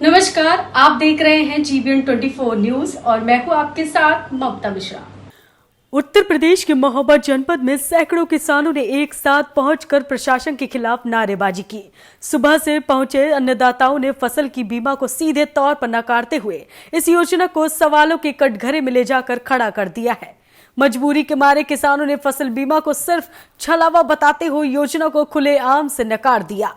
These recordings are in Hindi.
नमस्कार, आप देख रहे हैं जीबीएन 24 न्यूज और मैं हूं आपके साथ ममता मिश्रा। उत्तर प्रदेश के महोबा जनपद में सैकड़ों किसानों ने एक साथ पहुंचकर प्रशासन के खिलाफ नारेबाजी की। सुबह से पहुंचे अन्नदाताओं ने फसल की बीमा को सीधे तौर पर नकारते हुए इस योजना को सवालों के कटघरे में ले जाकर खड़ा कर दिया है। मजबूरी के मारे किसानों ने फसल बीमा को सिर्फ छलावा बताते हुए योजना को खुलेआम से नकार दिया।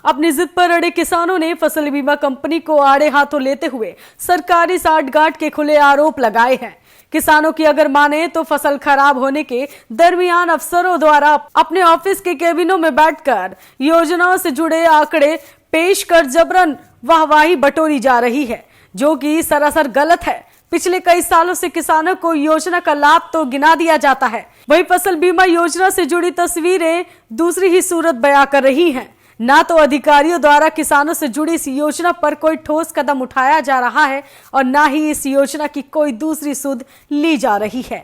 अपनी जिद पर अड़े किसानों ने फसल बीमा कंपनी को आड़े हाथों लेते हुए सरकारी साठगांठ के खुले आरोप लगाए हैं। किसानों की अगर माने तो फसल खराब होने के दरमियान अफसरों द्वारा अपने ऑफिस के केबिनों में बैठकर योजनाओं से जुड़े आंकड़े पेश कर जबरन वाहवाही बटोरी जा रही है, जो कि सरासर गलत है। पिछले कई सालों से किसानों को योजना का लाभ तो गिना दिया जाता है, वही फसल बीमा योजना से जुड़ी तस्वीरें दूसरी ही सूरत बयां कर रही हैं। ना तो अधिकारियों द्वारा किसानों से जुड़ी इस योजना पर कोई ठोस कदम उठाया जा रहा है और ना ही इस योजना की कोई दूसरी सुध ली जा रही है।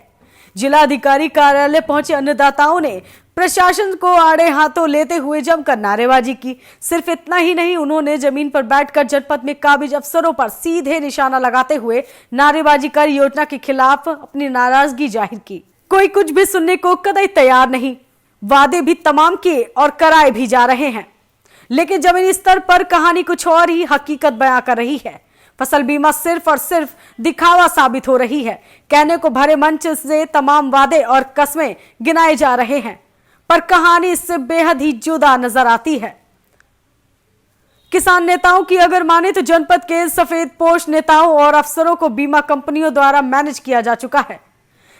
जिला अधिकारी कार्यालय पहुंचे अन्नदाताओं ने प्रशासन को आड़े हाथों लेते हुए जमकर नारेबाजी की। सिर्फ इतना ही नहीं, उन्होंने जमीन पर बैठकर जनपद में काबिज अफसरों पर सीधे निशाना लगाते हुए नारेबाजी कर योजना के खिलाफ अपनी नाराजगी जाहिर की। कोई कुछ भी सुनने को कतई तैयार नहीं। वादे भी तमाम किए और कराए भी जा रहे हैं, लेकिन जमीनी स्तर पर कहानी कुछ और ही हकीकत बयां कर रही है। फसल बीमा सिर्फ और सिर्फ दिखावा साबित हो रही है। कहने को भरे मंच से तमाम वादे और कस्में गिनाए जा रहे हैं, पर कहानी इससे बेहद ही जुदा नजर आती है। किसान नेताओं की अगर माने तो जनपद के सफेद पोश नेताओं और अफसरों को बीमा कंपनियों द्वारा मैनेज किया जा चुका है,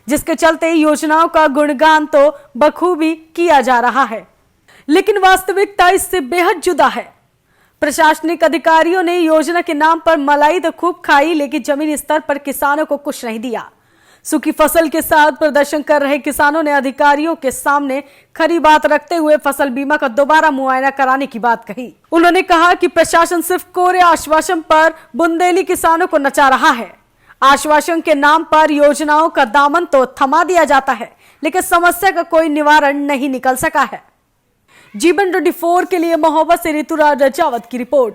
जिसके चलते योजनाओं का गुणगान तो बखूबी किया जा रहा है, लेकिन वास्तविकता इससे बेहद जुदा है। प्रशासनिक अधिकारियों ने योजना के नाम पर मलाई तो खूब खाई, लेकिन जमीनी स्तर पर किसानों को कुछ नहीं दिया। सूखी फसल के साथ प्रदर्शन कर रहे किसानों ने अधिकारियों के सामने खरी बात रखते हुए फसल बीमा का दोबारा मुआयना कराने की बात कही। उन्होंने कहा कि प्रशासन सिर्फ कोरे आश्वासन पर बुंदेली किसानों को नचा रहा है। आश्वासन के नाम पर योजनाओं का दामन तो थमा दिया जाता है, लेकिन समस्या का कोई निवारण नहीं निकल सका है। जीबीएन 24 के लिए महोबा से ऋतुराज रजावत की रिपोर्ट।